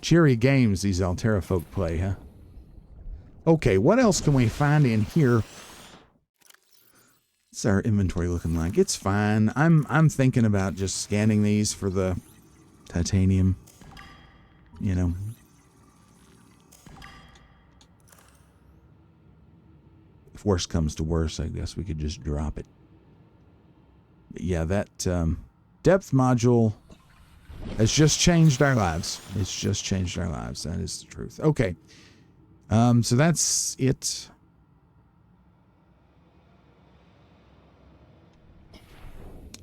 Cheery games these Altera folk play, huh? Okay, what else can we find in here? What's our inventory looking like? It's fine. I'm thinking about just scanning these for the titanium. You know. If worse comes to worse, I guess we could just drop it. But yeah, that depth module has just changed our lives. It's just changed our lives. That is the truth. Okay. So that's it.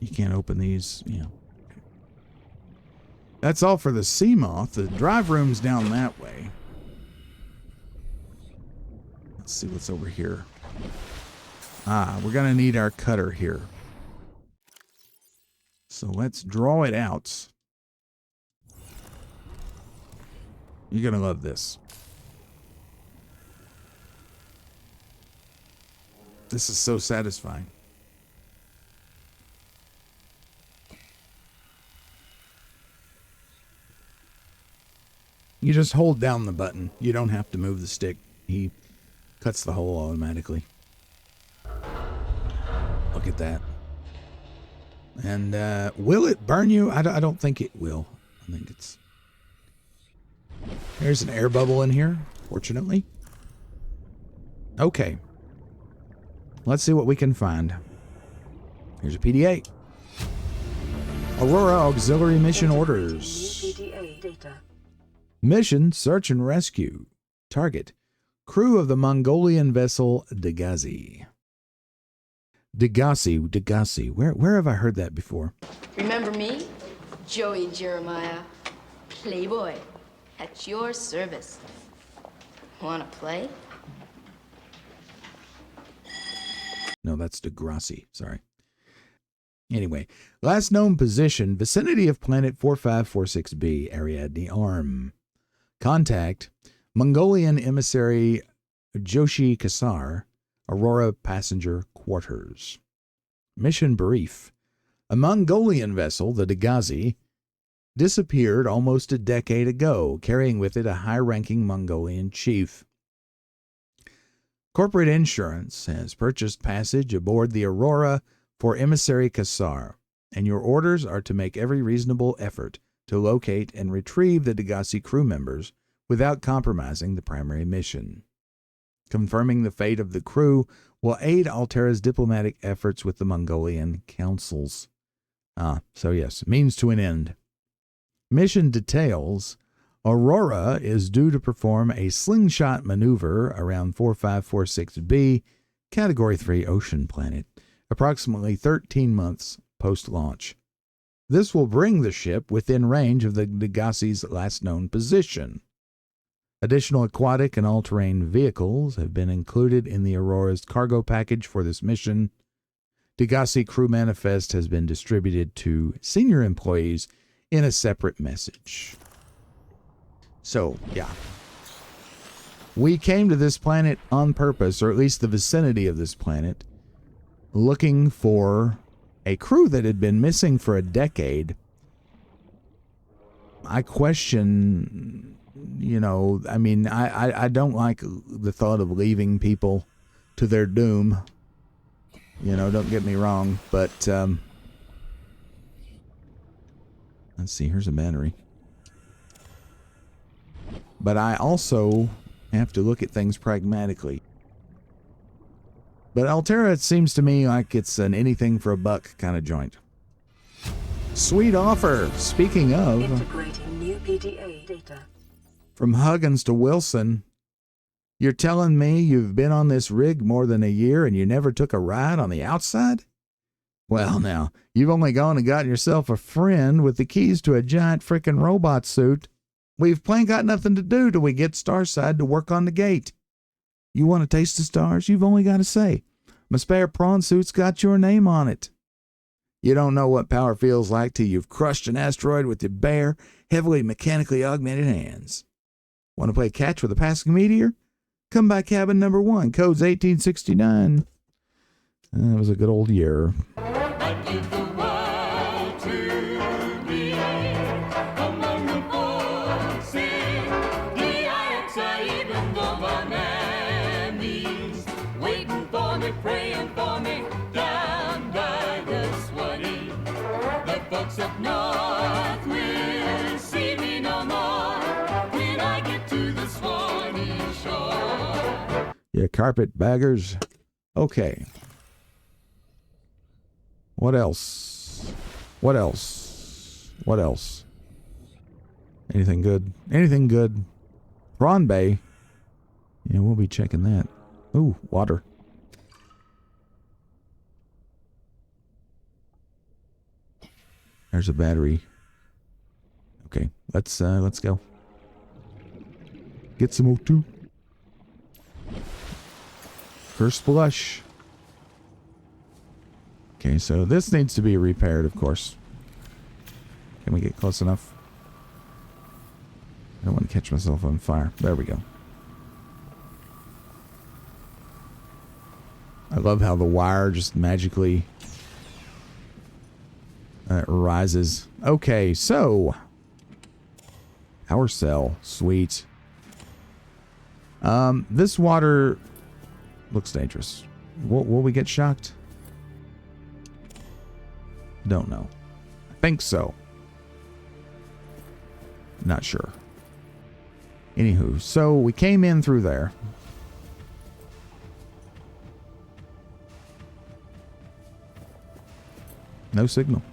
You can't open these, you know. That's all for the sea moth. The drive room's down that way. Let's see what's over here. Ah, we're going to need our cutter here. So let's draw it out. You're going to love this. This is so satisfying. You just hold down the button. You don't have to move the stick. He cuts the hole automatically. Look at that. And will it burn you? I don't think it will. I think it's... There's an air bubble in here, fortunately. Okay. Let's see what we can find. Here's a PDA. Aurora Auxiliary Mission Orders. PDA data. Mission, search and rescue. Target, crew of the Mongolian vessel Degasi. Degasi. Where have I heard that before? Remember me? Joey Jeremiah. Playboy. At your service. Wanna play? No, that's Degrassi. Sorry. Anyway, last known position, vicinity of planet 4546b, Ariadne Arm. Contact, Mongolian emissary Joshi Kasar, Aurora passenger quarters. Mission brief. A Mongolian vessel, the Degasi, disappeared almost a decade ago, carrying with it a high-ranking Mongolian chief. Corporate insurance has purchased passage aboard the Aurora for emissary Kasar, and your orders are to make every reasonable effort to locate and retrieve the Degasi crew members without compromising the primary mission. Confirming the fate of the crew will aid Altera's diplomatic efforts with the Mongolian councils. So yes, means to an end. Mission details. Aurora is due to perform a slingshot maneuver around 4546b, Category 3 ocean planet, approximately 13 months post-launch. This will bring the ship within range of the Degasi's last known position. Additional aquatic and all-terrain vehicles have been included in the Aurora's cargo package for this mission. Degasi crew manifest has been distributed to senior employees in a separate message. So, yeah. We came to this planet on purpose, or at least the vicinity of this planet, looking for a crew that had been missing for a decade. I question, you know, I mean, I don't like the thought of leaving people to their doom. You know, don't get me wrong, but, let's see, here's a battery. But I also have to look at things pragmatically. But Altera, it seems to me like it's an anything for a buck kind of joint. Sweet offer. Speaking of, Integrating new PDA data. From Huggins to Wilson, you're telling me you've been on this rig more than a year and you never took a ride on the outside? Well, now, you've only gone and gotten yourself a friend with the keys to a giant frickin' robot suit. We've plain got nothing to do till we get Starside to work on the gate. You want to taste the stars? You've only got to say, my spare prawn suit's got your name on it. You don't know what power feels like till you've crushed an asteroid with your bare, heavily mechanically augmented hands. Want to play catch with a passing meteor? Come by cabin number 1, code's 1869. That was a good old year. Folks up north will see me no more when I get to the Swanee shore. Yeah, carpetbaggers. Okay. What else? What else? What else? Anything good? Anything good? Prawn Bay. Yeah, we'll be checking that. Ooh, water. There's a battery. Okay, let's go. Get some O2. First blush. Okay, so this needs to be repaired, of course. Can we get close enough? I don't want to catch myself on fire. There we go. I love how the wire just magically rises. Okay, so power cell, sweet. This water looks dangerous. Will we get shocked? Don't know. I think so. Not sure. Anywho, so we came in through there. No signal.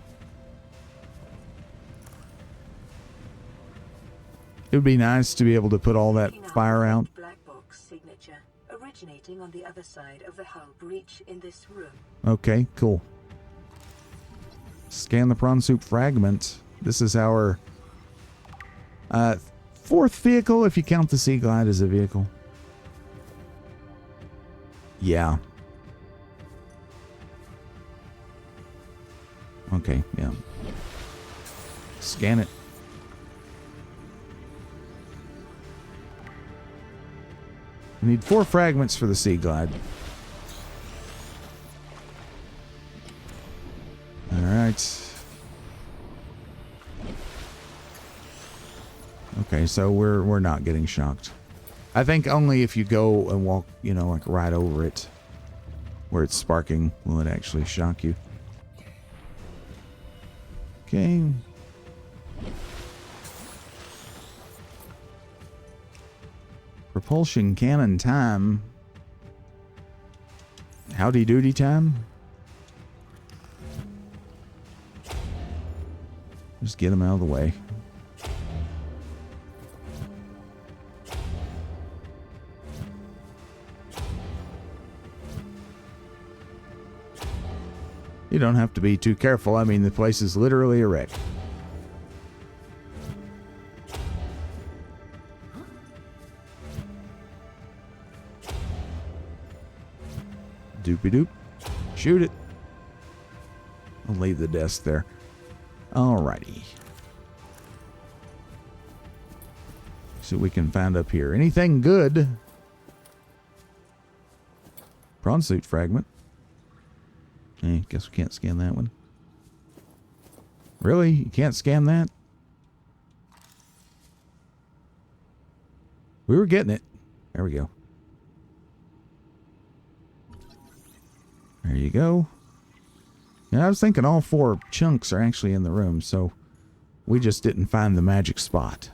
It would be nice to be able to put all that fire out. Black box signature originating on the other side of the hull breach in this room. Okay, cool. Scan the Prawn Suit fragment. This is our fourth vehicle, if you count the Sea Glide as a vehicle. Yeah. Okay, yeah. Scan it. We need 4 fragments for the Sea Glide. Alright. Okay, so we're not getting shocked. I think only if you go and walk, you know, like right over it, where it's sparking, will it actually shock you. Okay. Propulsion cannon time. Howdy doody time. Just get them out of the way. You don't have to be too careful. I mean, the place is literally a wreck. Doopy-doop. Shoot it. I'll leave the desk there. Alrighty. See what we can find up here. Anything good? Prawn Suit fragment. Guess we can't scan that one. Really? You can't scan that? We were getting it. There we go. There you go. Yeah, I was thinking all 4 chunks are actually in the room, so we just didn't find the magic spot.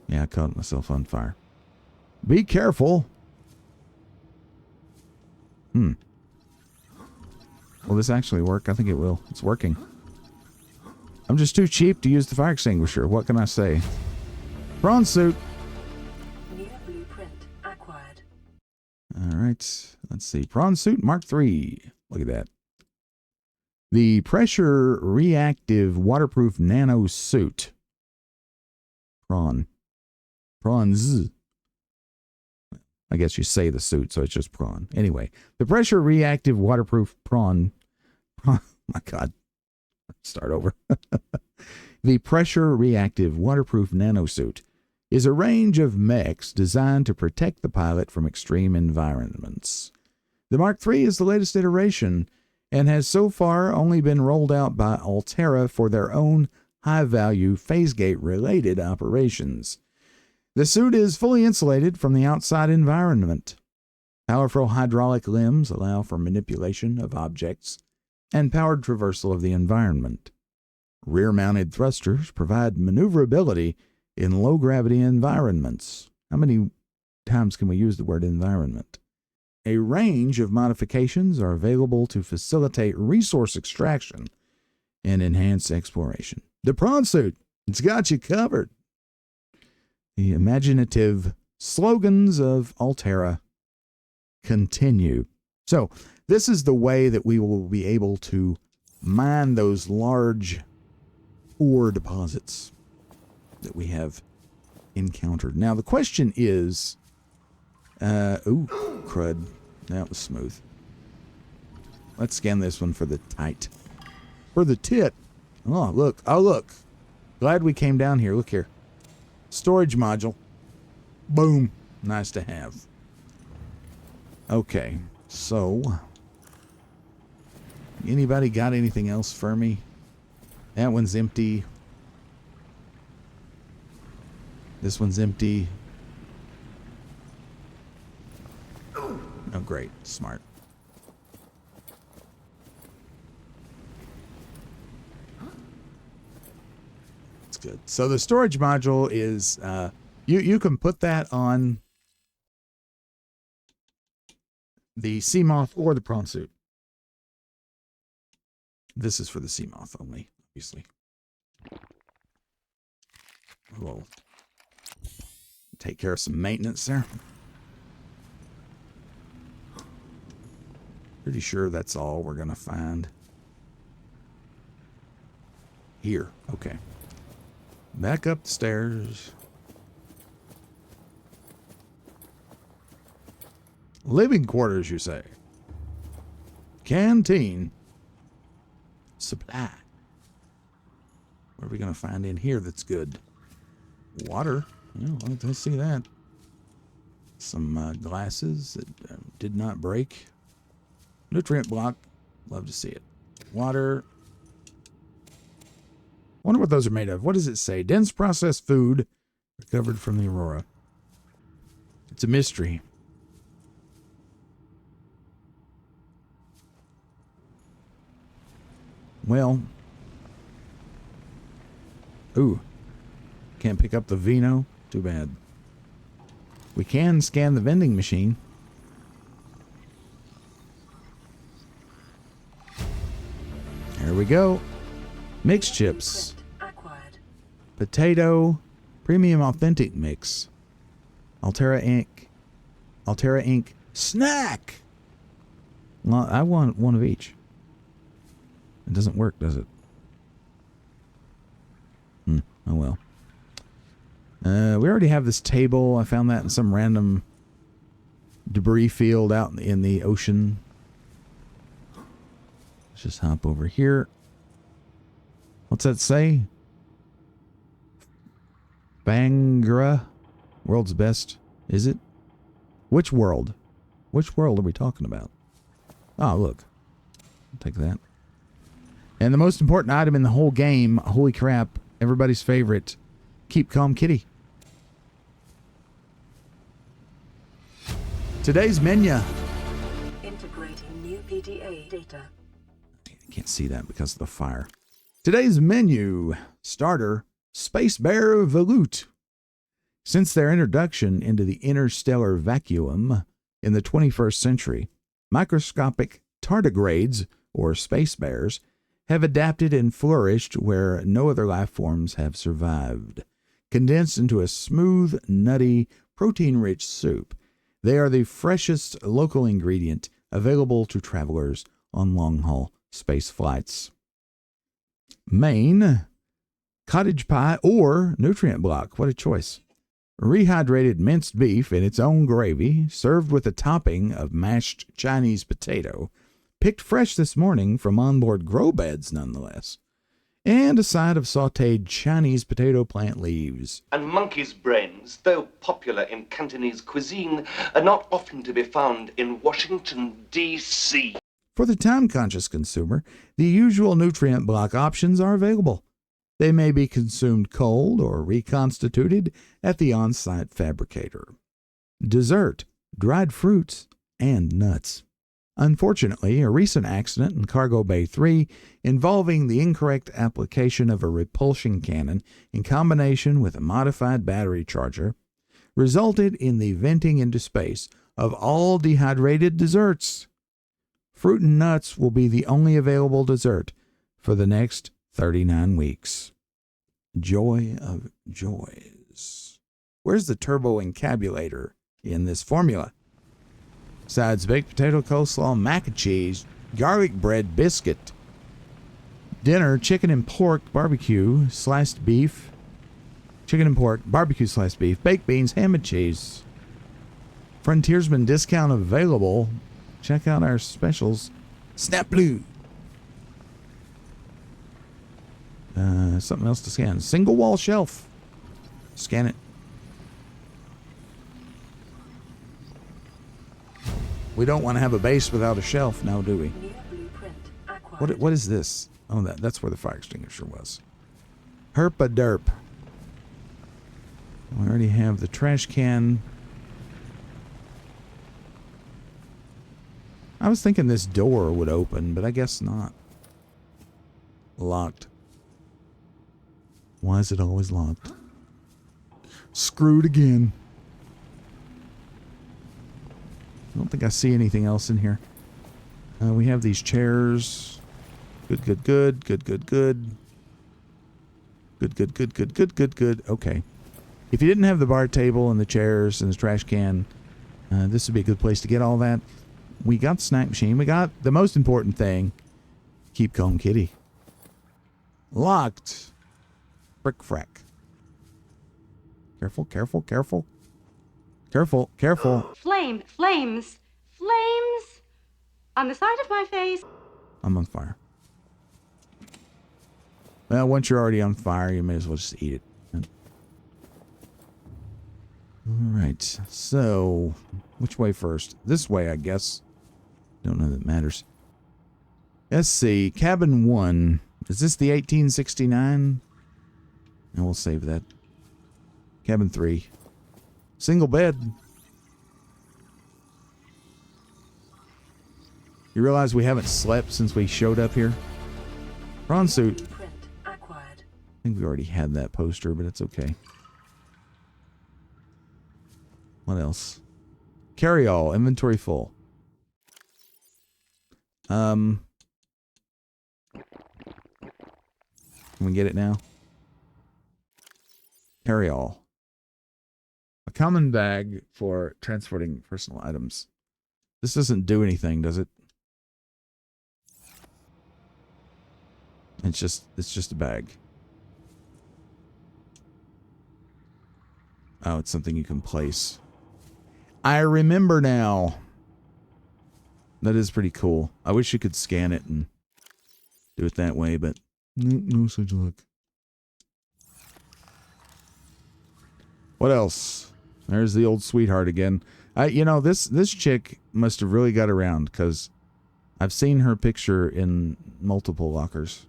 Yeah, I caught myself on fire. Be careful. Will this actually work? I think it will. It's working. I'm just too cheap to use the fire extinguisher. What can I say? Prawn Suit. New blueprint acquired. Alright. Let's see. Prawn Suit Mark III. Look at that. The pressure reactive waterproof nano suit. Prawns. I guess you say the suit, so it's just prawn. Anyway, the pressure reactive waterproof prawn. My God. Start over. The pressure reactive waterproof nanosuit is a range of mechs designed to protect the pilot from extreme environments. The Mark III is the latest iteration and has so far only been rolled out by Altera for their own high-value phase-gate-related operations. The suit is fully insulated from the outside environment. Powerful hydraulic limbs allow for manipulation of objects and powered traversal of the environment. Rear-mounted thrusters provide maneuverability in low-gravity environments. How many times can we use the word environment? A range of modifications are available to facilitate resource extraction and enhance exploration. The Prawn Suit, it's got you covered. The imaginative slogans of Altera continue. So, this is the way that we will be able to mine those large ore deposits that we have encountered. Now, the question is, ooh, crud. That was smooth. Let's scan this one for the tight. For the tit. Oh, look. Oh, look. Glad we came down here. Look here. Storage module. Boom. Nice to have. Okay. So, anybody got anything else for me? That one's empty. This one's empty. Oh, great. Smart. That's good. So the storage module is, you can put that on the sea moth or the prawn suit. This is for the sea moth only, obviously. We'll take care of some maintenance there. Pretty sure that's all we're going to find. Here. Okay. Back up the stairs. Living quarters, you say? Canteen. Supply. What are we going to find in here that's good? Water. Well, let's see that. Some glasses that did not break. Nutrient block. Love to see it. Water. Wonder what those are made of. What does it say? Dense processed food recovered from the Aurora. It's a mystery. Well. Ooh. Can't pick up the vino. Too bad. We can scan the vending machine. There we go. Mixed chips. Acquired. Potato. Premium authentic mix. Altera Inc. Altera Inc. Snack! Well, I want one of each. It doesn't work, does it? Oh well. We already have this table. I found that in some random debris field out in the ocean. Let's just hop over here. What's that say? Bangra. World's best. Is it? Which world? Which world are we talking about? Oh, look. I'll take that. And the most important item in the whole game, holy crap, everybody's favorite, Keep Calm Kitty. Today's menu. Integrating new PDA data. I can't see that because of the fire. Today's menu. Starter, Space Bear Volute. Since their introduction into the interstellar vacuum in the 21st century, microscopic tardigrades, or space bears, have adapted and flourished where no other life forms have survived. Condensed into a smooth, nutty, protein-rich soup, they are the freshest local ingredient available to travelers on long-haul space flights. Main, cottage pie or nutrient block. What a choice. Rehydrated minced beef in its own gravy, served with a topping of mashed Chinese potato, picked fresh this morning from onboard grow beds nonetheless, and a side of sautéed Chinese potato plant leaves. And monkey's brains, though popular in Cantonese cuisine, are not often to be found in Washington, D.C. For the time-conscious consumer, the usual nutrient block options are available. They may be consumed cold or reconstituted at the on-site fabricator. Dessert, dried fruits, and nuts. Unfortunately, a recent accident in Cargo Bay 3 involving the incorrect application of a repulsion cannon in combination with a modified battery charger resulted in the venting into space of all dehydrated desserts. Fruit and nuts will be the only available dessert for the next 39 weeks. Joy of joys. Where's the turbo encabulator in this formula? Sides: baked potato, coleslaw, mac and cheese, garlic bread, biscuit. Dinner: chicken and pork, barbecue, sliced beef. Chicken and pork, barbecue, sliced beef, baked beans, ham and cheese. Frontiersman discount available. Check out our specials. Snap Blue. Something else to scan. Single wall shelf. Scan it. We don't want to have a base without a shelf now, do we? What is this? Oh, that's where the fire extinguisher was. Herp-a-derp. We already have the trash can. I was thinking this door would open, but I guess not. Locked. Why is it always locked? Screwed again. I don't think I see anything else in here. We have these chairs. Good, good, good. Good, good, good. Good, good, good, good, good, good, good. Okay. If you didn't have the bar table and the chairs and the trash can, this would be a good place to get all that. We got the snack machine. We got the most important thing. Keep calm, kitty. Locked. Frick frack. Careful, careful, careful. Careful, careful. Flames. On the side of my face. I'm on fire. Well, once you're already on fire, you may as well just eat it. Alright, so which way first? This way, I guess. Don't know that matters. Let's see. Cabin 1. Is this the 1869? And we'll save that. Cabin 3. Single bed. You realize we haven't slept since we showed up here? Prawn Suit. I think we already had that poster, but it's okay. What else? Carry all. Inventory full. Can we get it now? Carry all. A common bag for transporting personal items. This doesn't do anything, does it? It's just a bag. Oh, it's something you can place. I remember now. That is pretty cool. I wish you could scan it and do it that way, but no such luck. What else? There's the old sweetheart again. You know, this chick must have really got around, because I've seen her picture in multiple lockers.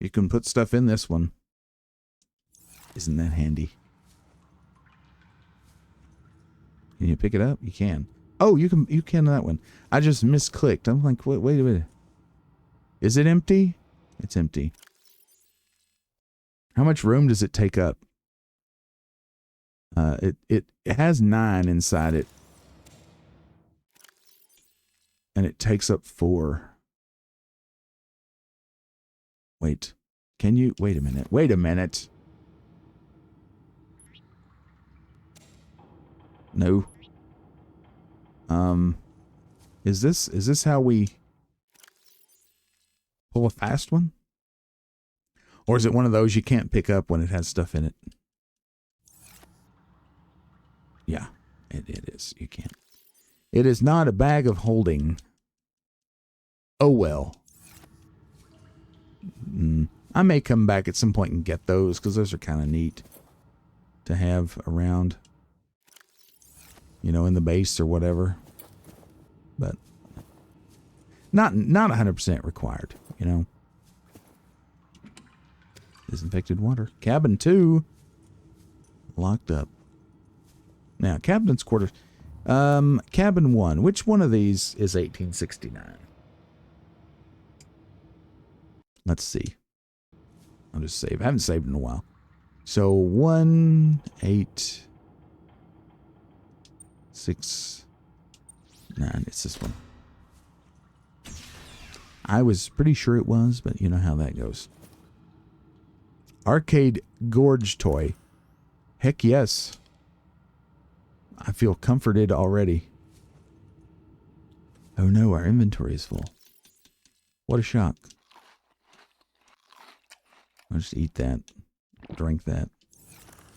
You can put stuff in this one. Isn't that handy? Can you pick it up? You can. Oh, you can that one. I just misclicked. I'm like, wait a minute. Is it empty? It's empty. How much room does it take up? It has 9 inside it. And it takes up 4. Wait. Can you wait a minute? Wait a minute. No. Is this how we pull a fast one? Or is it one of those you can't pick up when it has stuff in it? Yeah, it is. You can't. It is not a bag of holding. Oh well. I may come back at some point and get those, because those are kind of neat to have around. You know, in the base or whatever. But not 100% required, you know. Disinfected water. Cabin 2. Locked up. Now, captain's quarters. Cabin 1. Which one of these is 1869? Let's see. I'll just save. I haven't saved in a while. So 1, 8, 6, 9. It's this one. I was pretty sure it was, but you know how that goes. Arcade Gorge toy. Heck yes. I feel comforted already. Oh no, our inventory is full. What a shock. I'll just eat that. Drink that.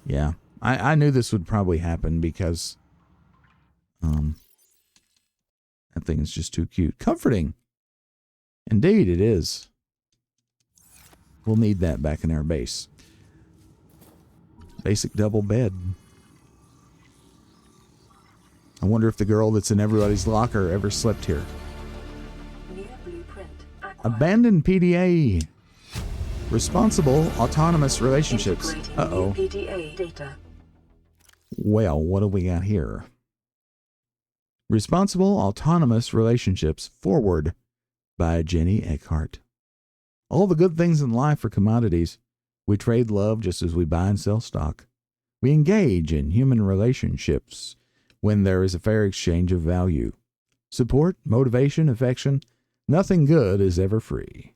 Yeah. I knew this would probably happen because that thing is just too cute. Comforting. Indeed it is. We'll need that back in our base. Basic double bed. I wonder if the girl that's in everybody's locker ever slept here. New blueprint acquired. Abandoned PDA. Responsible autonomous relationships. Integrating Uh-oh. new PDA data. Well, what do we got here? Responsible autonomous relationships forward by Jenny Eckhart. All the good things in life are commodities. We trade love just as we buy and sell stock. We engage in human relationships when there is a fair exchange of value. Support, motivation, affection, nothing good is ever free.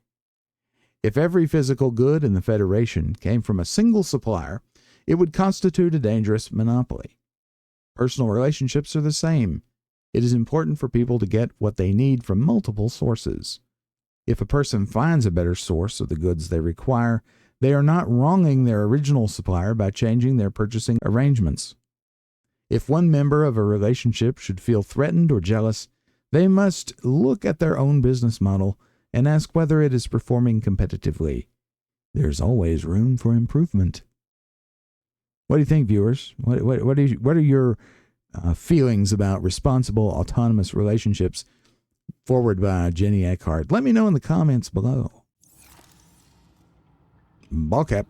If every physical good in the Federation came from a single supplier, it would constitute a dangerous monopoly. Personal relationships are the same. It is important for people to get what they need from multiple sources. If a person finds a better source of the goods they require, they are not wronging their original supplier by changing their purchasing arrangements. If one member of a relationship should feel threatened or jealous, they must look at their own business model and ask whether it is performing competitively. There's always room for improvement. What do you think, viewers? What are your feelings about responsible autonomous relationships forward by Jenny Eckhart? Let me know in the comments below. Ball cap.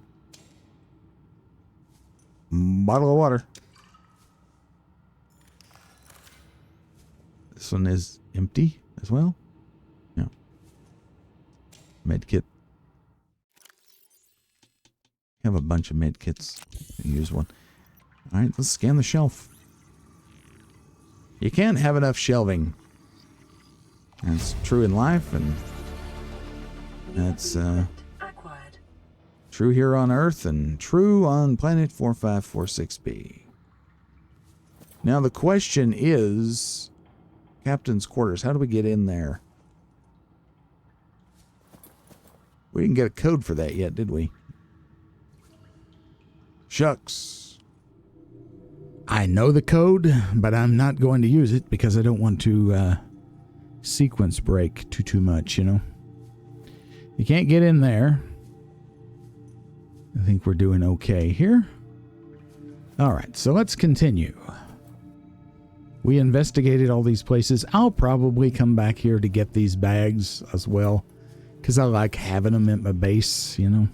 Bottle of water. This one is empty as well. Yeah. Med kit. Have a bunch of med kits. Use one. All right, let's scan the shelf. You can't have enough shelving. That's true in life, and that's Acquired. true here on Earth and true on planet 4546b. Now the question is, Captain's quarters, how do we get in there? We didn't get a code for that yet, did we? Shucks. I know the code, but I'm not going to use it because I don't want to sequence break too much, you know. You can't get in there. I think we're doing okay here. All right, so let's continue. We investigated all these places. I'll probably come back here to get these bags as well, because I like having them at my base, you know.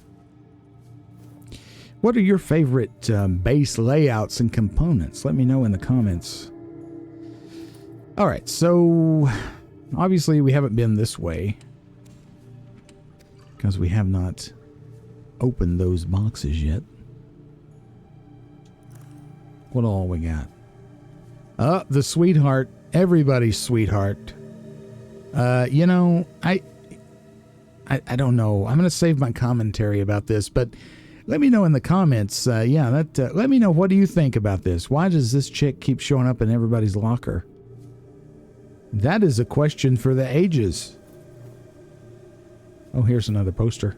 What are your favorite base layouts and components? Let me know in the comments. All right, so obviously we haven't been this way because we have not opened those boxes yet. What all we got? The sweetheart, everybody's sweetheart. You know, I don't know. I'm going to save my commentary about this, but let me know in the comments. Let me know, what do you think about this? Why does this chick keep showing up in everybody's locker? That is a question for the ages. Oh, here's another poster.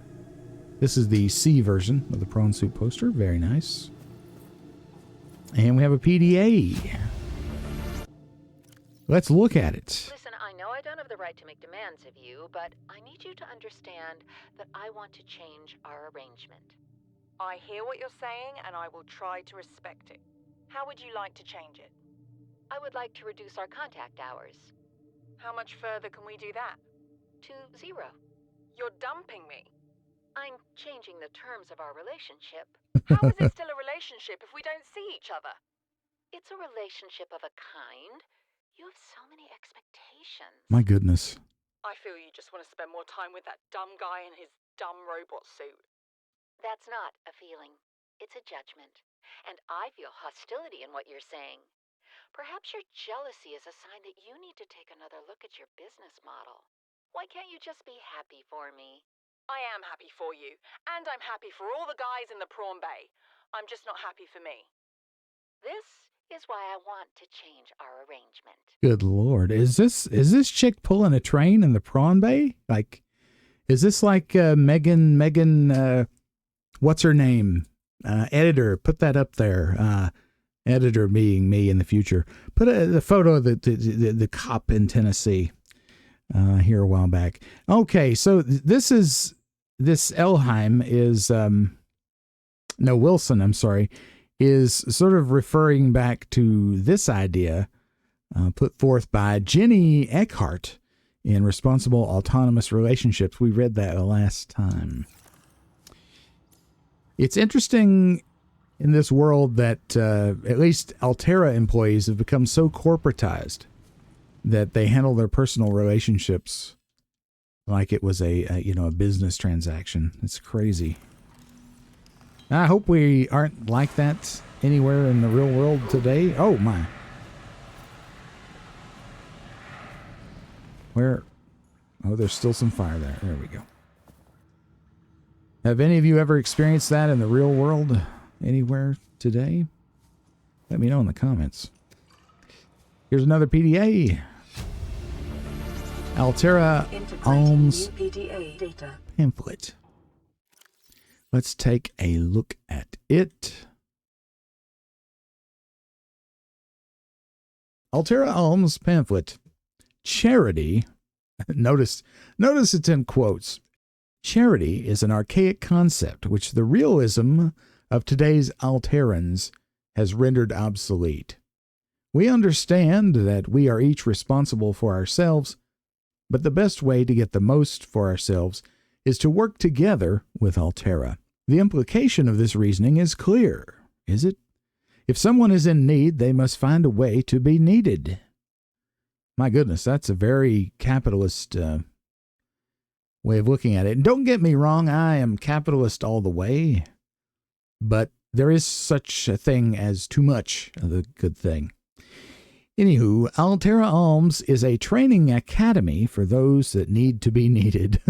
This is the C version of the Prawn Suit poster. Very nice. And we have a PDA. Let's look at it. Listen, I know I don't have the right to make demands of you, but I need you to understand that I want to change our arrangement. I hear what you're saying, and I will try to respect it. How would you like to change it? I would like to reduce our contact hours How much further can we do that? to 0. You're dumping me. I'm changing the terms of our relationship. How is it still a relationship if we don't see each other? It's a relationship of a kind. You have so many expectations. My goodness. I feel you just want to spend more time with that dumb guy in his dumb robot suit. That's not a feeling. It's a judgment. And I feel hostility in what you're saying. Perhaps your jealousy is a sign that you need to take another look at your business model. Why can't you just be happy for me? I am happy for you, and I'm happy for all the guys in the Prawn Bay. I'm just not happy for me. This is why I want to change our arrangement. Good Lord. Is this chick pulling a train in the Prawn Bay? Like, is this like Megan, what's her name? Editor, put that up there. Editor being me in the future. Put the photo of the cop in Tennessee here a while back. Okay, so this Elheim is, Wilson, I'm sorry, is sort of referring back to this idea put forth by Jenny Eckhart in Responsible Autonomous Relationships. We read that last time. It's interesting in this world that at least Altera employees have become so corporatized that they handle their personal relationships like it was a business transaction. It's crazy. I hope we aren't like that anywhere in the real world today. Oh, my. Where? Oh, there's still some fire there. There we go. Have any of you ever experienced that in the real world anywhere today? Let me know in the comments. Here's another PDA. Altera Alms PDA data. pamphlet. Let's take a look at it. Altera Alms pamphlet. Charity. Notice it's in quotes. Charity is an archaic concept which the realism of today's Alterans has rendered obsolete. We understand that we are each responsible for ourselves, but the best way to get the most for ourselves is to work together with Altera. The implication of this reasoning is clear, is it? If someone is in need, they must find a way to be needed. My goodness, that's a very capitalist way of looking at it. And don't get me wrong, I am capitalist all the way, but there is such a thing as too much of the good thing. Anywho, Altera Alms is a training academy for those that need to be needed.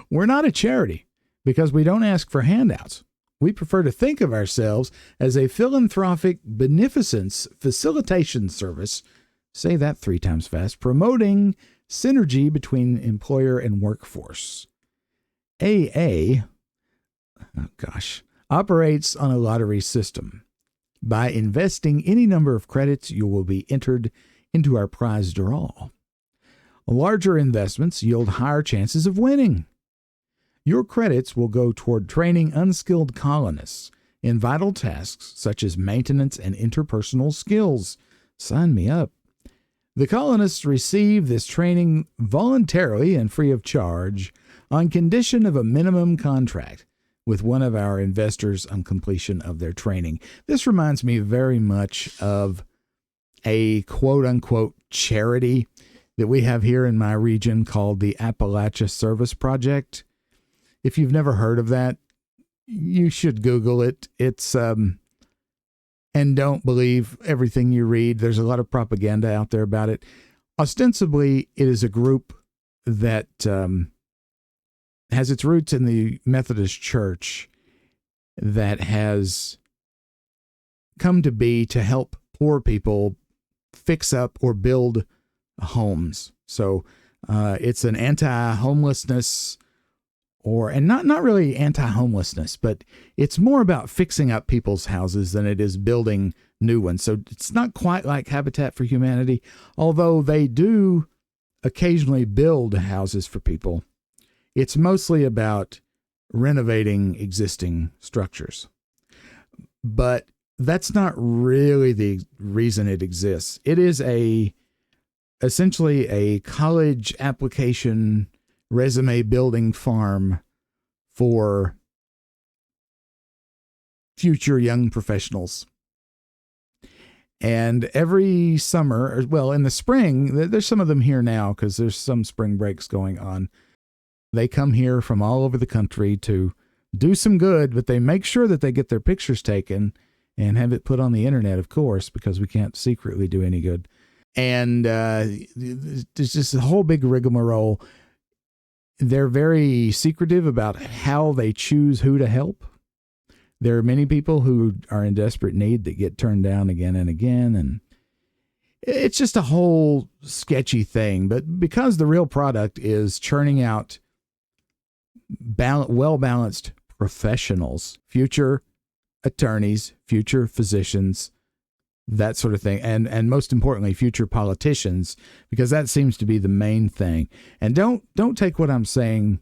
We're not a charity because we don't ask for handouts. We prefer to think of ourselves as a philanthropic beneficence facilitation service, say that 3 times fast, promoting synergy between employer and workforce. AA, operates on a lottery system. By investing any number of credits, you will be entered into our prize draw. Larger investments yield higher chances of winning. Your credits will go toward training unskilled colonists in vital tasks such as maintenance and interpersonal skills. Sign me up. The colonists receive this training voluntarily and free of charge on condition of a minimum contract with one of our investors on completion of their training. This reminds me very much of a quote-unquote charity that we have here in my region called the Appalachia Service Project. If you've never heard of that, you should Google it. It's, and don't believe everything you read. There's a lot of propaganda out there about it. Ostensibly, it is a group that has its roots in the Methodist Church that has come to be to help poor people fix up or build homes. So it's an anti-homelessness and not really anti-homelessness, but it's more about fixing up people's houses than it is building new ones. So it's not quite like Habitat for Humanity, although they do occasionally build houses for people. It's mostly about renovating existing structures. But that's not really the reason it exists. It is essentially a college application resume building farm for future young professionals. And every summer, well, in the spring, there's some of them here now because there's some spring breaks going on. They come here from all over the country to do some good, but they make sure that they get their pictures taken and have it put on the internet, of course, because we can't secretly do any good. And there's just a whole big rigmarole. They're very secretive about how they choose who to help. There are many people who are in desperate need that get turned down again and again. And it's just a whole sketchy thing. But because the real product is churning out well-balanced professionals, future attorneys, future physicians, that sort of thing. And most importantly, future politicians, because that seems to be the main thing. And don't take what I'm saying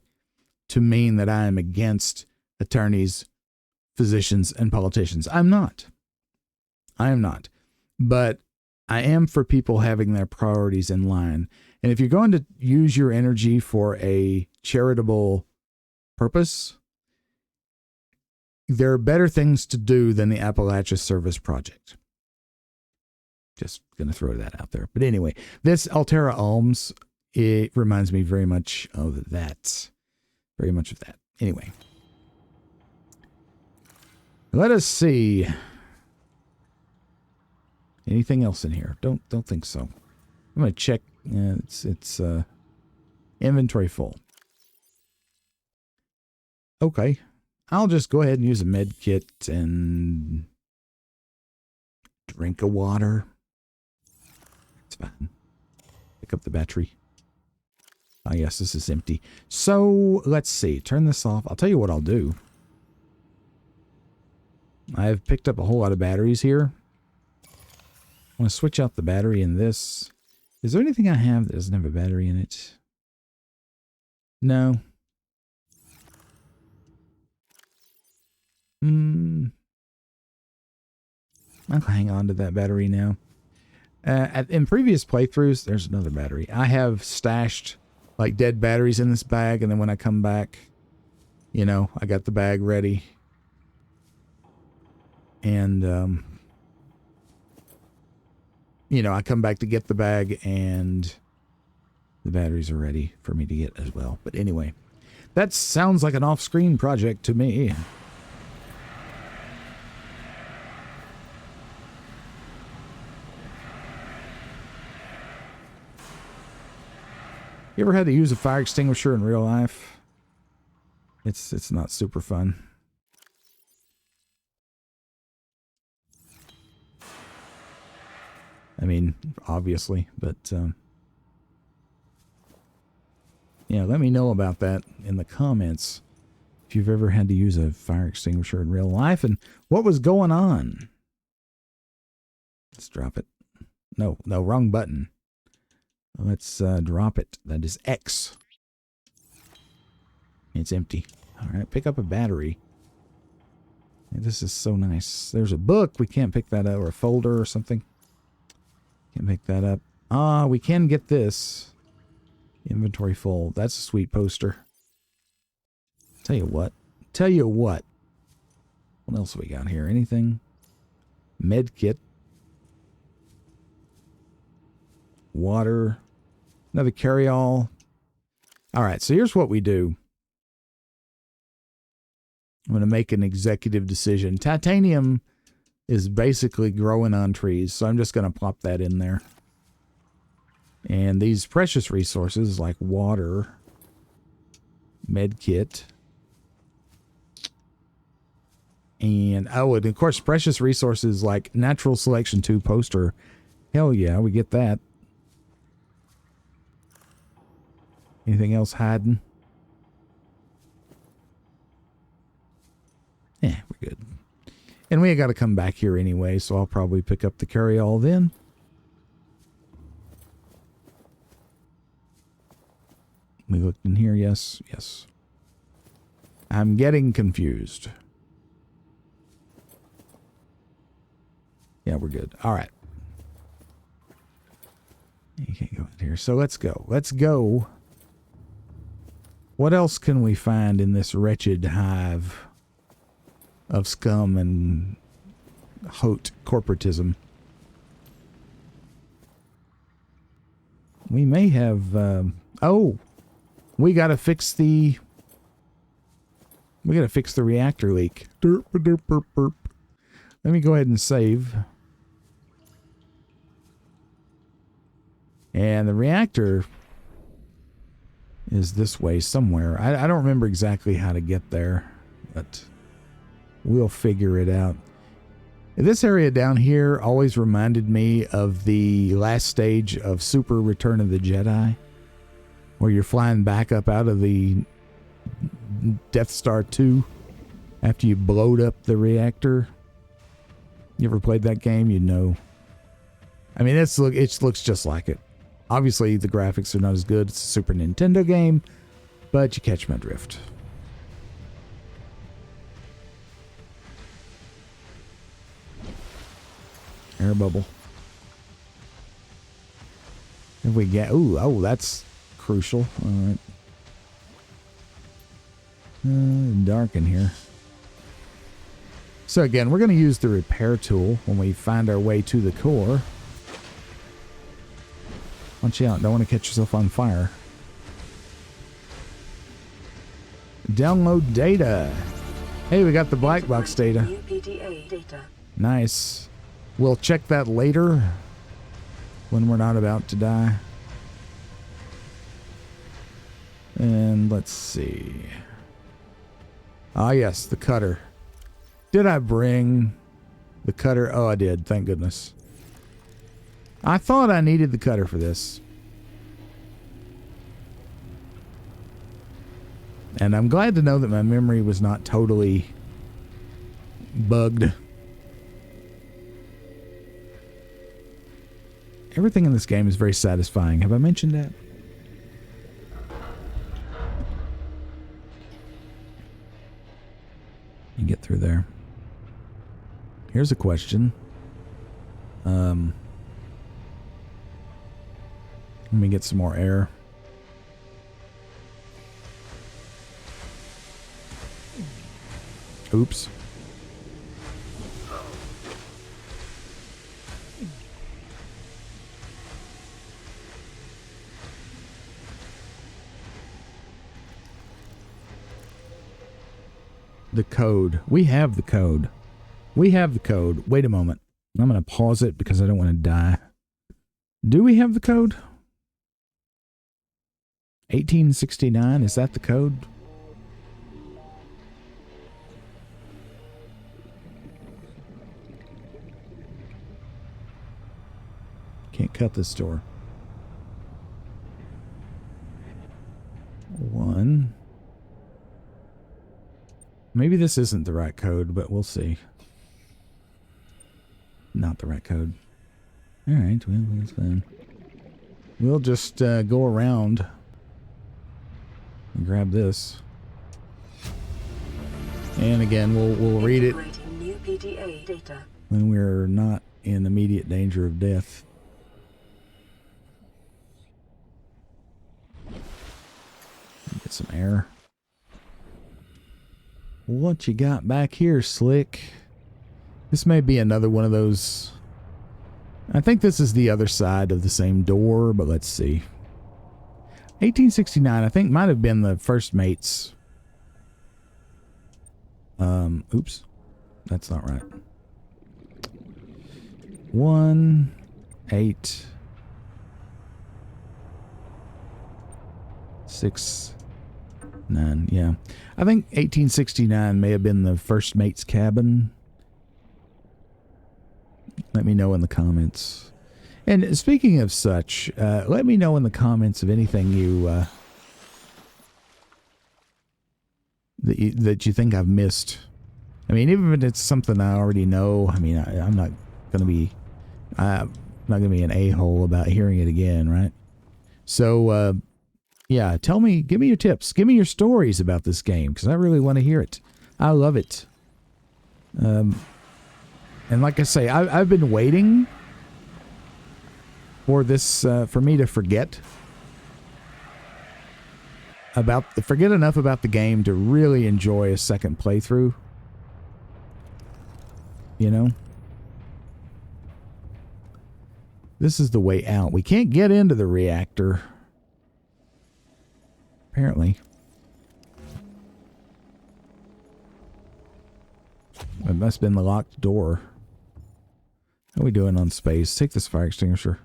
to mean that I am against attorneys, physicians, and politicians. I'm not. I am not. But I am for people having their priorities in line. And if you're going to use your energy for a charitable purpose, there are better things to do than the Appalachia Service Project. Just going to throw that out there. But anyway, this Altera Alms, it reminds me very much of that. Very much of that. Anyway. Let us see. Anything else in here? Don't think so. I'm going to check. It's inventory full. Okay. I'll just go ahead and use a med kit and drink a water. It's fine. Pick up the battery. Ah, yes, this is empty. So, let's see. Turn this off. I'll tell you what I'll do. I've picked up a whole lot of batteries here. I'm going to switch out the battery in this. Is there anything I have that doesn't have a battery in it? No. I'll hang on to that battery now. In previous playthroughs, there's another battery. I have stashed like dead batteries in this bag, and then when I come back, you know, I got the bag ready. And, you know, I come back to get the bag, and the batteries are ready for me to get as well. But anyway, that sounds like an off-screen project to me. You ever had to use a fire extinguisher in real life? It's not super fun. I mean, obviously, but yeah, let me know about that in the comments if you've ever had to use a fire extinguisher in real life and what was going on. Let's drop it. No, wrong button. Let's drop it. That is X. It's empty. All right, pick up a battery. This is so nice. There's a book. We can't pick that up, or a folder or something. Can't pick that up. Ah, we can get this. Inventory full. That's a sweet poster. Tell you what. What else we got here? Anything? Med kit. Water. Another carry-all. All right, so here's what we do. I'm going to make an executive decision. Titanium is basically growing on trees, so I'm just going to plop that in there. And these precious resources like water, med kit, and of course precious resources like Natural Selection 2 poster. Hell yeah, we get that. Anything else hiding? Yeah, we're good. And we got to come back here anyway, so I'll probably pick up the carry-all then. We looked in here, yes. I'm getting confused. Yeah, we're good. All right. You can't go in here. So let's go. What else can we find in this wretched hive of scum and haute corporatism? We may have... we gotta fix the... We gotta fix the reactor leak. Derp, derp, derp, derp. Let me go ahead and save. And the reactor is this way somewhere. I don't remember exactly how to get there, but we'll figure it out. This area down here always reminded me of the last stage of Super Return of the Jedi, where you're flying back up out of the Death Star 2 after you blowed up the reactor. You ever played that game? You know. I mean, it looks just like it. Obviously, the graphics are not as good. It's a Super Nintendo game, but you catch my drift. Air bubble. If we get... oh, that's crucial. All right. Dark in here. So again, we're going to use the repair tool when we find our way to the core. Watch out, don't want to catch yourself on fire. Download data. Hey, we got the black box data. Nice. We'll check that later when we're not about to die. And let's see. Ah, yes, the cutter. Did I bring the cutter? Oh, I did. Thank goodness. I thought I needed the cutter for this. And I'm glad to know that my memory was not totally bugged. Everything in this game is very satisfying. Have I mentioned that? You get through there. Here's a question. Let me get some more air. Oops. The code. We have the code. We have the code. Wait a moment. I'm going to pause it because I don't want to die. Do we have the code? 1869, is that the code? Can't cut this door. 1. Maybe this isn't the right code, but we'll see. Not the right code. Alright, well, that's fine. We'll just go around and grab this. And again, we'll read it when we're not in immediate danger of death. Get some air. What you got back here, Slick? This may be another one of those... I think this is the other side of the same door, but let's see. 1869, I think, might have been the first mate's. Oops. That's not right. 1, 8, 6, 9. Yeah. I think 1869 may have been the first mate's cabin. Let me know in the comments. And speaking of such, let me know in the comments of anything you that you think I've missed. I mean, even if it's something I already know. I mean, I'm not gonna be an a-hole about hearing it again, right? So, yeah, tell me, give me your tips, give me your stories about this game, because I really want to hear it. I love it. And like I say, I've been waiting for this, for me to forget forget enough about the game to really enjoy a second playthrough. You know? This is the way out. We can't get into the reactor. Apparently. It must have been the locked door. How are we doing on space? Take this fire extinguisher.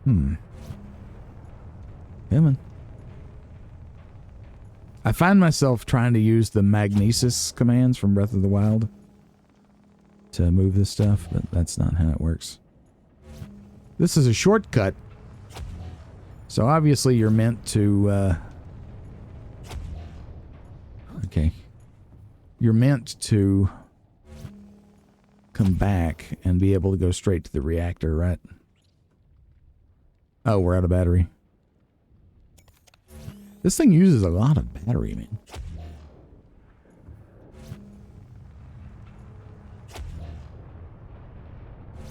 Come on. I find myself trying to use the magnesis commands from Breath of the Wild to move this stuff, but that's not how it works. This is a shortcut. So obviously you're meant to, okay. You're meant to come back and be able to go straight to the reactor, right? Oh, we're out of battery. This thing uses a lot of battery, man.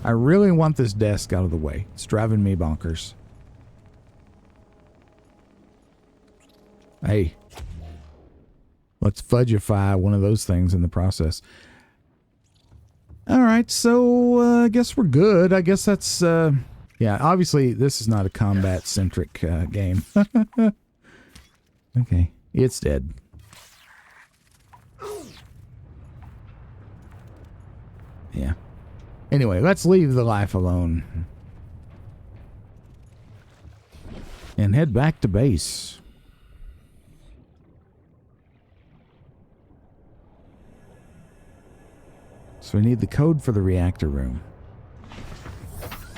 I really want this desk out of the way. It's driving me bonkers. Hey. Let's fudgeify one of those things in the process. Alright, so I guess we're good. I guess that's... yeah, obviously this is not a combat-centric game. Okay, it's dead. Yeah. Anyway, let's leave the life alone. And head back to base. So we need the code for the reactor room.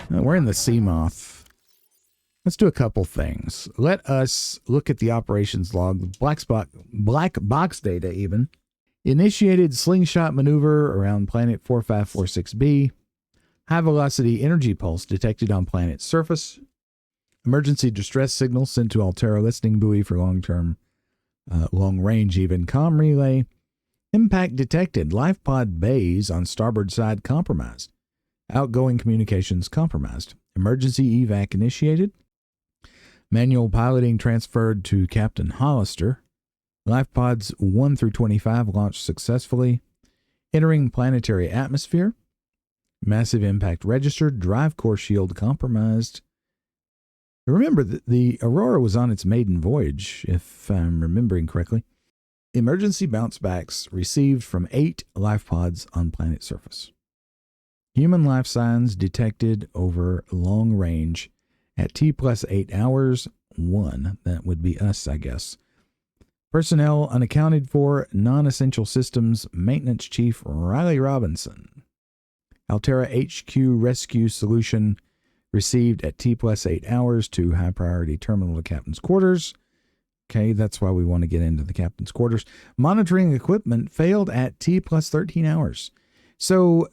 We're in the Seamoth. Let's do a couple things. Let us look at the operations log, black box data even. Initiated slingshot maneuver around planet 4546b. High velocity energy pulse detected on planet's surface. Emergency distress signal sent to Altera listening buoy for long range even comm relay. Impact detected. Life pod bays on starboard side compromised. Outgoing communications compromised. Emergency evac initiated. Manual piloting transferred to Captain Hollister. Life pods 1 through 25 launched successfully. Entering planetary atmosphere. Massive impact registered. Drive core shield compromised. Remember that the Aurora was on its maiden voyage, if I'm remembering correctly. Emergency bounce backs received from 8 life pods on planet surface. Human life signs detected over long range at T plus 8 hours. 1. That would be us, I guess. Personnel unaccounted for. Non-essential systems maintenance chief Riley Robinson. Altera HQ rescue solution received at T plus 8 hours to high priority terminal to captain's quarters. Okay, that's why we want to get into the captain's quarters. Monitoring equipment failed at T plus 13 hours. So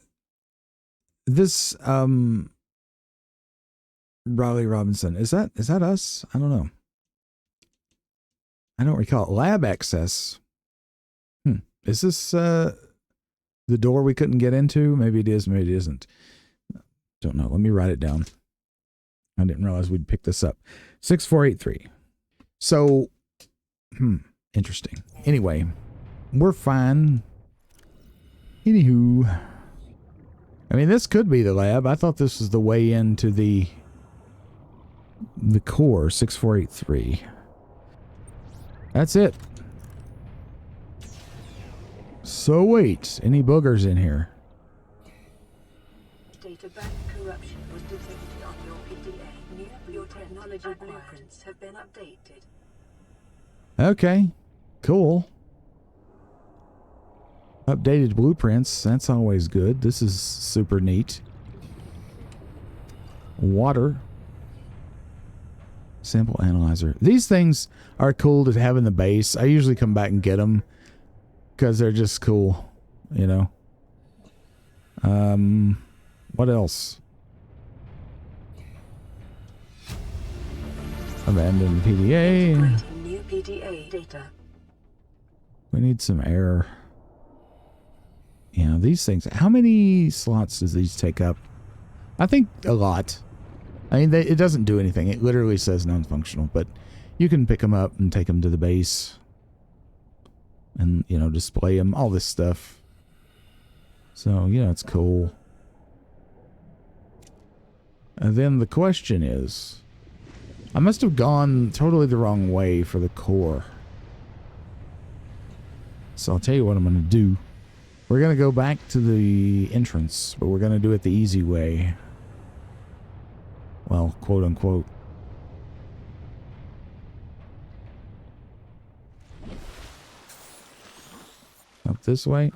this Riley Robinson, is that us? I don't know. I don't recall. Lab access. Is this the door we couldn't get into? Maybe it is, maybe it isn't. Don't know. Let me write it down. I didn't realize we'd pick this up. 6483. So, interesting. Anyway, we're fine. Anywho. I mean, this could be the lab. I thought this was the way into the core. 6483. That's it. So wait, any boogers in here? Data bank corruption was detected on your PDA. Your technology blueprints have been updated. Okay, cool. Updated blueprints, that's always good. This is super neat. Water. Sample analyzer. These things are cool to have in the base. I usually come back and get them because they're just cool, you know. What else? Abandoned PDA. New PDA data. We need some air. Yeah, these things. How many slots does these take up? I think a lot. I mean, it doesn't do anything. It literally says non-functional, but you can pick them up and take them to the base and, you know, display them, all this stuff. So, yeah, it's cool. And then the question is, I must have gone totally the wrong way for the core. So I'll tell you what I'm going to do. We're going to go back to the entrance, but we're going to do it the easy way. Well, quote unquote. Up this way.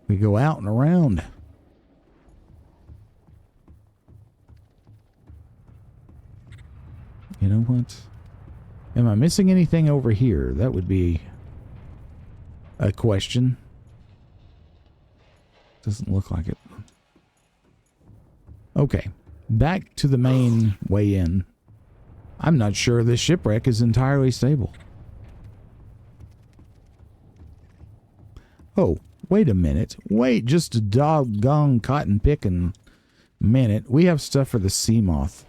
We go out and around. You know what? Am I missing anything over here? That would be a question. Doesn't look like it. Okay. Back to the main way in. I'm not sure this shipwreck is entirely stable. Oh, wait a minute. Wait just a doggone cotton picking minute. We have stuff for the sea moth.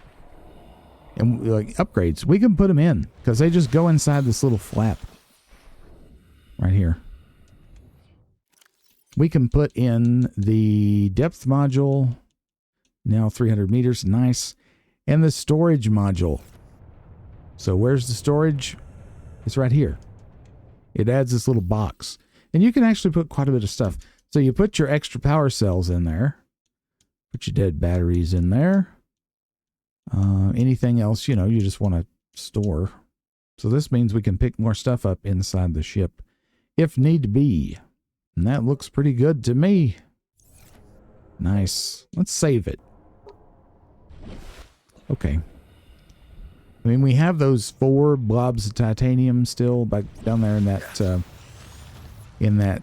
And like upgrades, we can put them in because they just go inside this little flap right here. We can put in the depth module, now 300 meters, nice, and the storage module. So where's the storage? It's right here. It adds this little box, and you can actually put quite a bit of stuff. So you put your extra power cells in there, put your dead batteries in there. Anything else, you know, you just want to store. So this means we can pick more stuff up inside the ship if need be. And that looks pretty good to me. Nice. Let's save it. Okay. I mean, we have those 4 blobs of titanium still back down there in that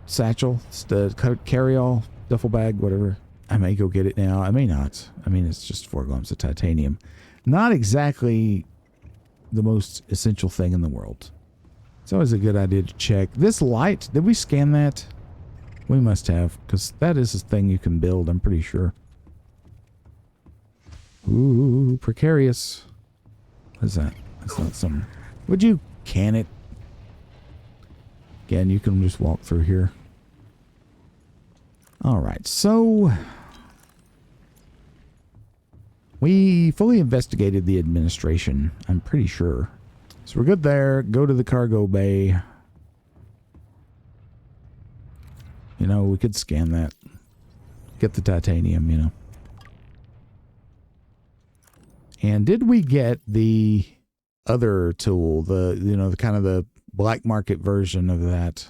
satchel. It's the carry-all, duffel bag, whatever. I may go get it now. I may not. I mean, it's just 4 globs of titanium. Not exactly the most essential thing in the world. It's always a good idea to check. This light, did we scan that? We must have, because that is a thing you can build, I'm pretty sure. Ooh, precarious. What is that? That's not some... Would you can it? Again, you can just walk through here. Alright, so... we fully investigated the administration, I'm pretty sure. So we're good there. Go to the cargo bay. You know, we could scan that. Get the titanium, you know. And did we get the other tool? The, you know, the kind of the black market version of that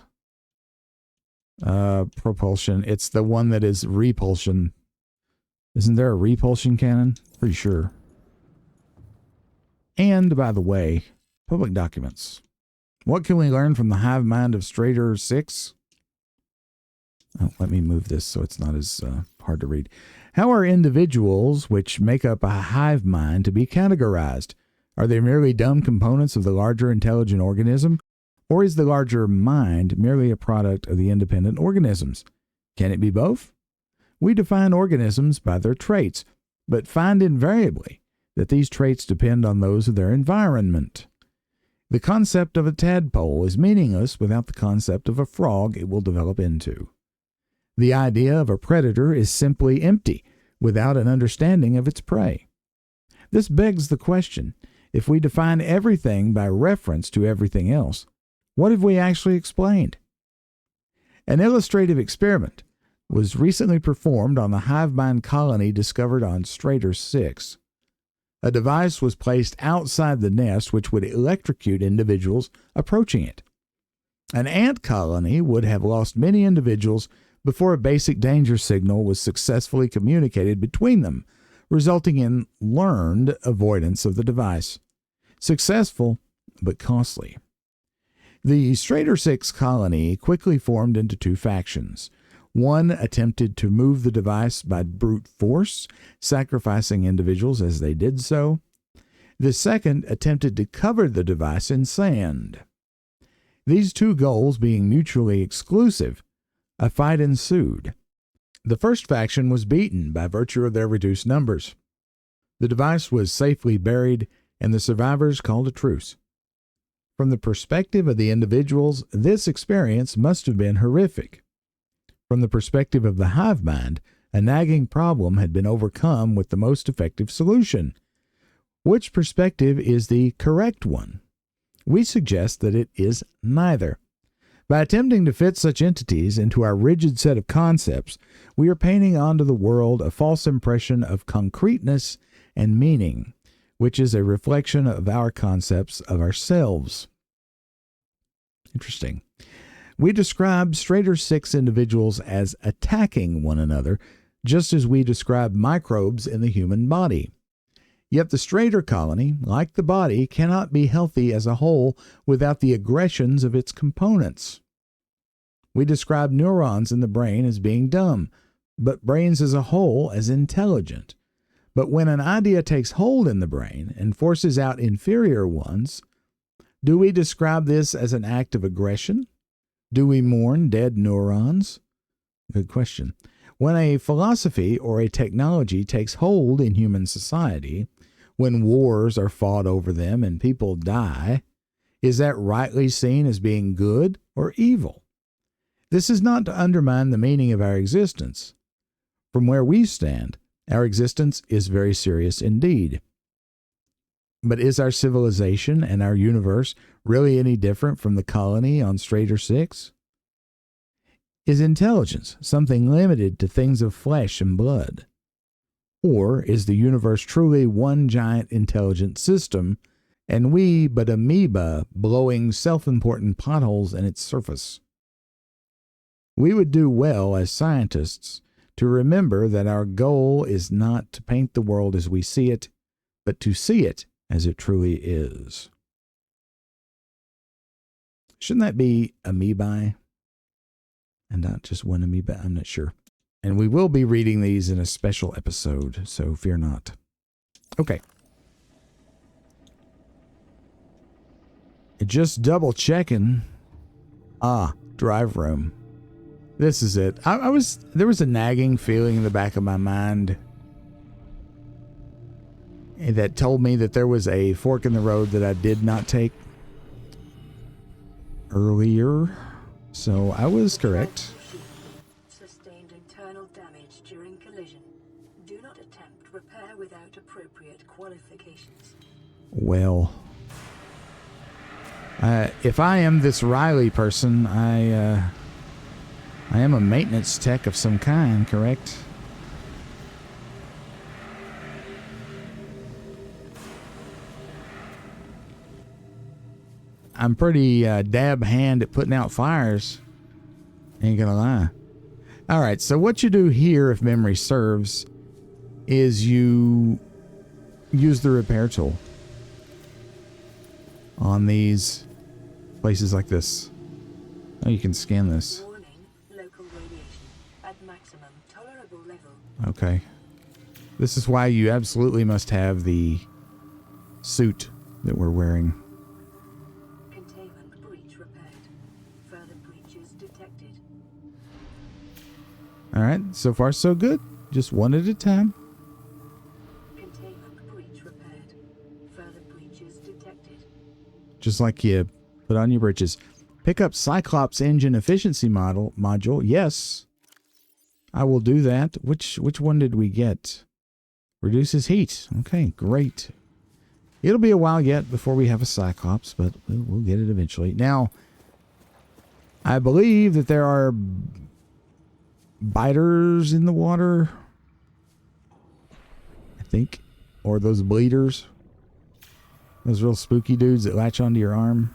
propulsion. It's the one that is repulsion. Isn't there a repulsion cannon? Pretty sure. And by the way, public documents. What can we learn from the hive mind of Strader 6? Oh, let me move this so it's not as hard to read. How are individuals which make up a hive mind to be categorized? Are they merely dumb components of the larger intelligent organism? Or is the larger mind merely a product of the independent organisms? Can it be both? We define organisms by their traits, but find invariably that these traits depend on those of their environment. The concept of a tadpole is meaningless without the concept of a frog it will develop into. The idea of a predator is simply empty without an understanding of its prey. This begs the question, if we define everything by reference to everything else, what have we actually explained? An illustrative experiment was recently performed on the hive mind colony discovered on Strader 6. A device was placed outside the nest which would electrocute individuals approaching it. An ant colony would have lost many individuals before a basic danger signal was successfully communicated between them, resulting in learned avoidance of the device. Successful, but costly. The Strader 6 colony quickly formed into 2 factions. One attempted to move the device by brute force, sacrificing individuals as they did so. The second attempted to cover the device in sand. These 2 goals being mutually exclusive, a fight ensued. The first faction was beaten by virtue of their reduced numbers. The device was safely buried, and the survivors called a truce. From the perspective of the individuals, this experience must have been horrific. From the perspective of the hive mind, a nagging problem had been overcome with the most effective solution. Which perspective is the correct one? We suggest that it is neither. By attempting to fit such entities into our rigid set of concepts, we are painting onto the world a false impression of concreteness and meaning, which is a reflection of our concepts of ourselves. Interesting. We describe Strader 6 individuals as attacking one another, just as we describe microbes in the human body. Yet the Strader colony, like the body, cannot be healthy as a whole without the aggressions of its components. We describe neurons in the brain as being dumb, but brains as a whole as intelligent. But when an idea takes hold in the brain and forces out inferior ones, do we describe this as an act of aggression? Do we mourn dead neurons? Good question. When a philosophy or a technology takes hold in human society, when wars are fought over them and people die, is that rightly seen as being good or evil? This is not to undermine the meaning of our existence. From where we stand, our existence is very serious indeed. But is our civilization and our universe really any different from the colony on Strader 6? Is intelligence something limited to things of flesh and blood? Or is the universe truly one giant intelligent system, and we but amoeba blowing self-important potholes in its surface? We would do well as scientists to remember that our goal is not to paint the world as we see it, but to see it as it truly is. Shouldn't that be amoebae? And not just one amoeba? I'm not sure. And we will be reading these in a special episode, so fear not. Okay. Just double checking. Drive room. This is it. There was a nagging feeling in the back of my mind that told me that there was a fork in the road that I did not take earlier. So I was correct. Sustained internal damage during collision. Do not attempt repair without appropriate qualifications. Well, if I am this Riley person, I am a maintenance tech of some kind, correct? I'm pretty dab hand at putting out fires. Ain't gonna lie. All right, so what you do here, if memory serves, is you use the repair tool on these places like this. Oh, you can scan this. Warning, local radiation at maximum tolerable level. Okay. This is why you absolutely must have the suit that we're wearing. Containment breach repaired. Further breaches detected. All right, so far so good. Just one at a time. Containment breach repaired. Further breaches detected. Just like you put on your britches. Pick up Cyclops engine efficiency module. Yes, I will do that. Which one did we get? Reduces heat. Okay, great. It'll be a while yet before we have a Cyclops, but we'll get it eventually. Now, I believe that there are biters in the water. I think. Or those bleeders. Those real spooky dudes that latch onto your arm.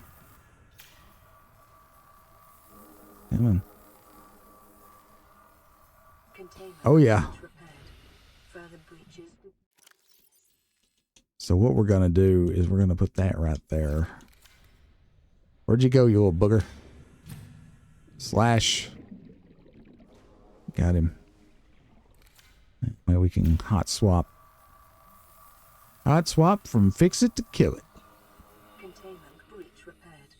Come on. Oh, yeah. So what we're going to do is we're going to put that right there. Where'd you go, you little booger? Slash. Got him. Well, we can hot swap. Hot swap from fix it to kill it. Containment breach repaired.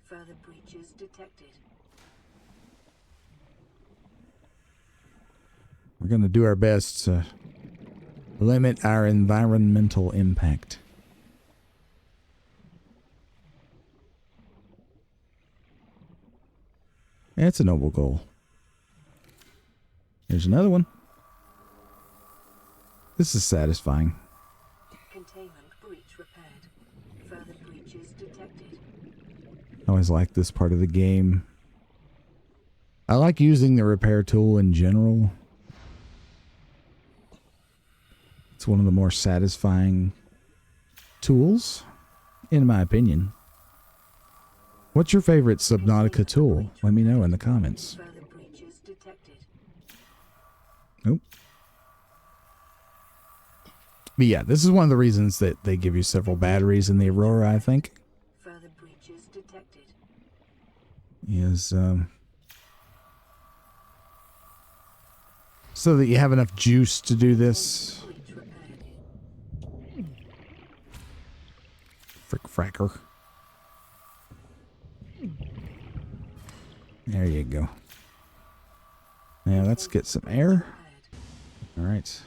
Further breaches detected. We're going to do our best to limit our environmental impact. It's a noble goal. Here's another one. This is satisfying. Containment breach repaired. Further breaches detected. I always like this part of the game. I like using the repair tool in general. It's one of the more satisfying tools, in my opinion. What's your favorite Subnautica tool? Let me know in the comments. Further breaches detected. Nope. But yeah, this is one of the reasons that they give you several batteries in the Aurora, I think. Further breaches detected. Is so that you have enough juice to do this. Breach repaired. Frick fracker. There you go. Now let's get some air. All right.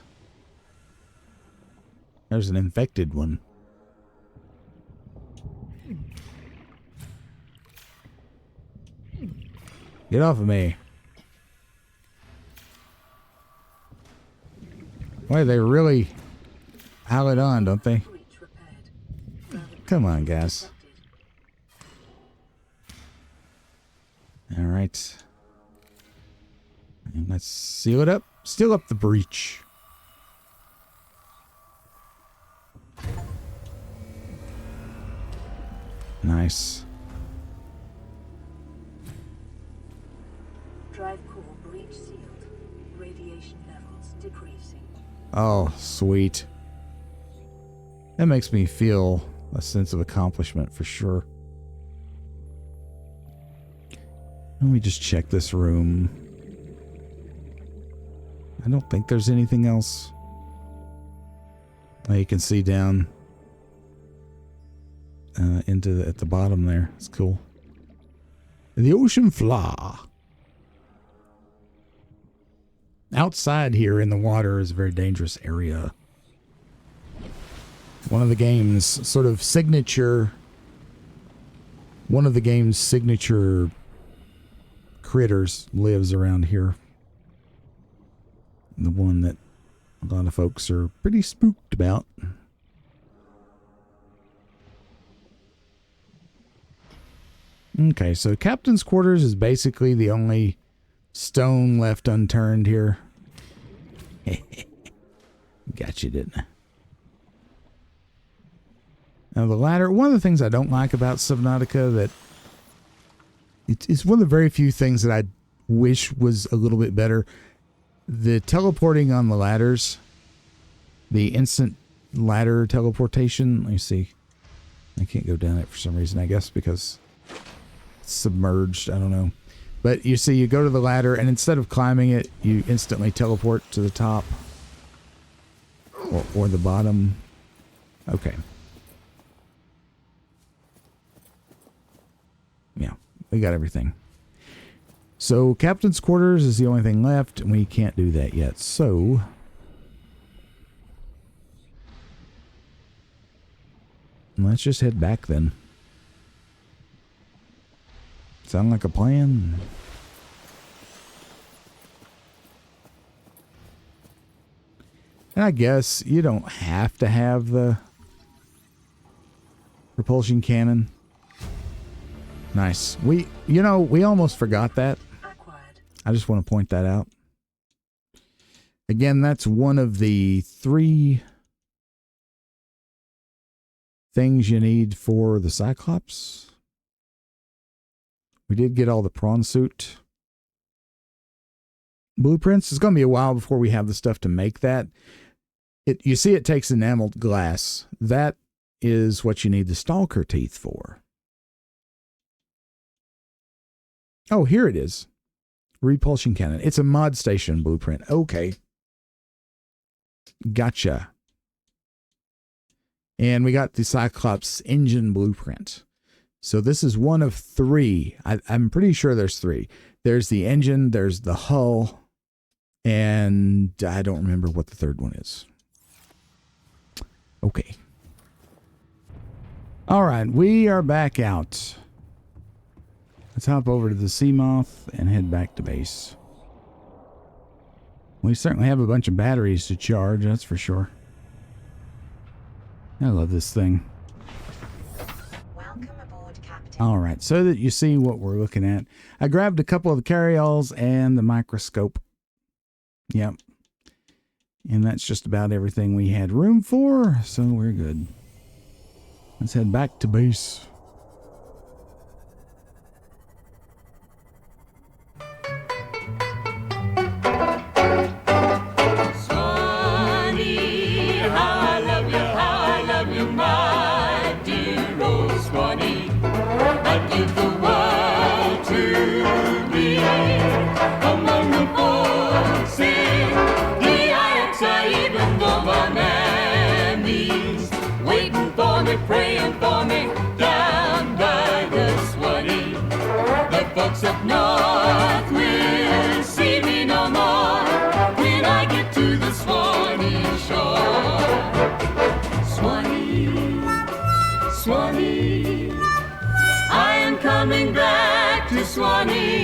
There's an infected one. Get off of me. Boy, they really pile it on, don't they? Breach repaired. Further Come on, guys. detected. All right. And let's seal it up. Seal up the breach. Nice. Drive core breach sealed. Radiation levels decreasing. Oh, sweet. That makes me feel a sense of accomplishment for sure. Let me just check this room. I don't think there's anything else. Oh, you can see down at the bottom there. It's cool. The ocean floor. Outside here in the water is a very dangerous area. One of the game's sort of signature critters lives around here. The one that a lot of folks are pretty spooked about. Okay, so captain's quarters is basically the only stone left unturned here. Got you, didn't I? Now the ladder, one of the things I don't like about Subnautica that it's one of the very few things that I wish was a little bit better. The teleporting on the ladders, the instant ladder teleportation. Let me see. I can't go down it for some reason, I guess because it's submerged. I don't know. But you see, you go to the ladder and instead of climbing it, you instantly teleport to the top or the bottom. Okay. Yeah, we got everything. So captain's quarters is the only thing left, and we can't do that yet. So let's just head back then. Sound like a plan? And I guess you don't have to have the propulsion cannon. Nice. We almost forgot that. Acquired. I just want to point that out. Again, that's one of the 3 things you need for the Cyclops. We did get all the Prawn Suit blueprints. It's going to be a while before we have the stuff to make that. You see it takes enameled glass. That is what you need the stalker teeth for. Oh, here it is. Repulsion cannon. It's a mod station blueprint. Okay. Gotcha. And we got the Cyclops engine blueprint. So this is one of 3. I'm pretty sure there's 3. There's the engine, there's the hull, And I don't remember what the third one is. Okay. All right, we are back out. Let's hop over to the Sea Moth and head back to base. We certainly have a bunch of batteries to charge, that's for sure. I love this thing. Welcome aboard, Captain. All right, so that you see what we're looking at, I grabbed a couple of the carryalls and the microscope. Yep. And that's just about everything we had room for, so we're good. Let's head back to base. Swanee, how I love you, my dear old Swanee. I'd give the world to be among the folks in the IXI, even though my mammy's waiting for me, praying for me down by the Swanee. The folks up north will see me no more when I get to the Swanee shore. Swanee, Swanee, I am coming back to Swanee.